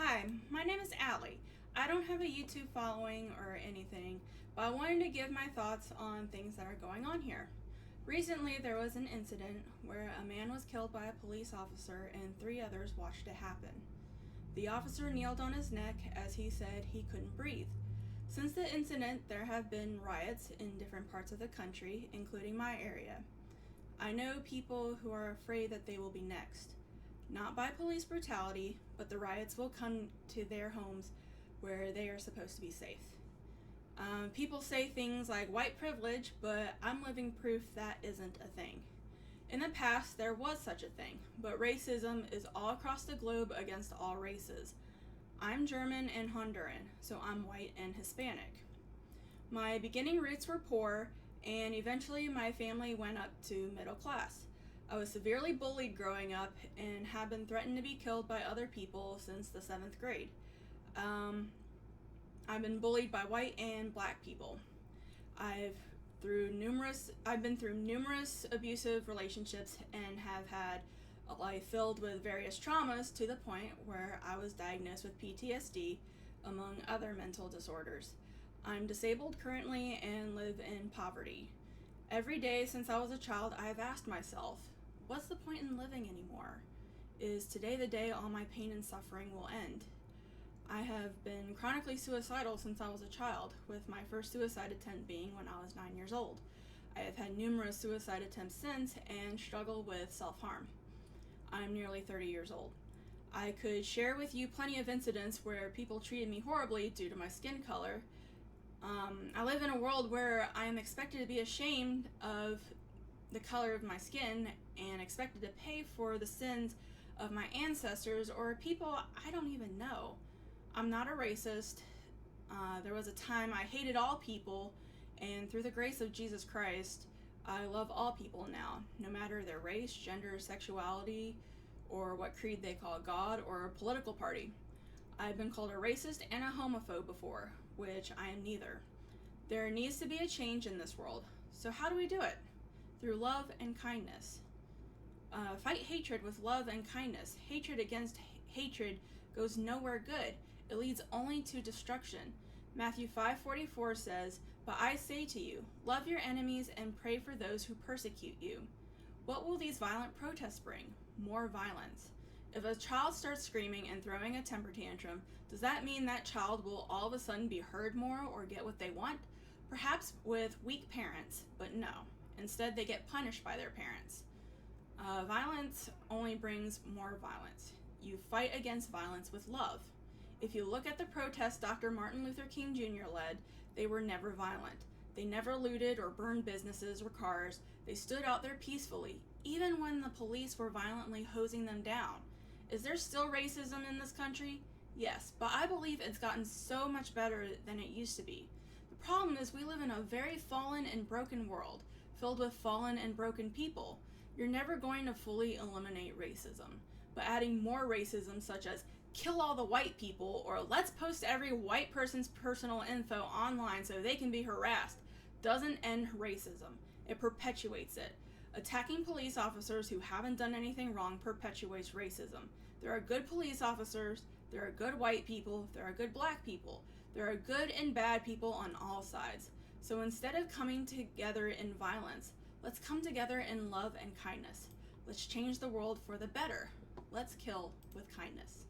Hi, my name is Allie. I don't have a YouTube following or anything, but I wanted to give my thoughts on things that are going on here. Recently, there was an incident where a man was killed by a police officer and 3 others watched it happen. The officer kneeled on his neck as he said he couldn't breathe. Since the incident, there have been riots in different parts of the country, including my area. I know people who are afraid that they will be next. Not by police brutality, but the riots will come to their homes where they are supposed to be safe. People say things like white privilege, but I'm living proof that isn't a thing. In the past, there was such a thing, but racism is all across the globe against all races. I'm German and Honduran, so I'm white and Hispanic. My beginning roots were poor, and eventually my family went up to middle class. I was severely bullied growing up and have been threatened to be killed by other people since the 7th grade. I've been bullied by white and black people. I've been through numerous abusive relationships and have had a life filled with various traumas to the point where I was diagnosed with PTSD, among other mental disorders. I'm disabled currently and live in poverty. Every day since I was a child, I have asked myself, what's the point in living anymore? Is today the day all my pain and suffering will end? I have been chronically suicidal since I was a child, with my first suicide attempt being when I was 9 years old. I have had numerous suicide attempts since and struggle with self-harm. I'm nearly 30 years old. I could share with you plenty of incidents where people treated me horribly due to my skin color. I live in a world where I am expected to be ashamed of the color of my skin and expected to pay for the sins of my ancestors or people I don't even know. I'm not a racist. There was a time I hated all people, and through the grace of Jesus Christ, I love all people now, no matter their race, gender, sexuality, or what creed they call God or a political party. I've been called a racist and a homophobe before, which I am neither. There needs to be a change in this world. So how do we do it? Through love and kindness. Fight hatred with love and kindness. Hatred against hatred goes nowhere good. It leads only to destruction. Matthew 5:44 says, "But I say to you, love your enemies and pray for those who persecute you." What will these violent protests bring? More violence. If a child starts screaming and throwing a temper tantrum, does that mean that child will all of a sudden be heard more or get what they want? Perhaps with weak parents, but no. Instead, they get punished by their parents. Violence only brings more violence. You fight against violence with love. If you look at the protests Dr. Martin Luther King Jr. led, they were never violent. They never looted or burned businesses or cars. They stood out there peacefully, even when the police were violently hosing them down. Is there still racism in this country? Yes, but I believe it's gotten so much better than it used to be. The problem is we live in a very fallen and broken world, filled with fallen and broken people. You're never going to fully eliminate racism, but adding more racism such as kill all the white people or let's post every white person's personal info online so they can be harassed doesn't end racism. It perpetuates it. Attacking police officers who haven't done anything wrong perpetuates racism. There are good police officers, there are good white people, there are good black people. There are good and bad people on all sides. So instead of coming together in violence, let's come together in love and kindness. Let's change the world for the better. Let's kill with kindness.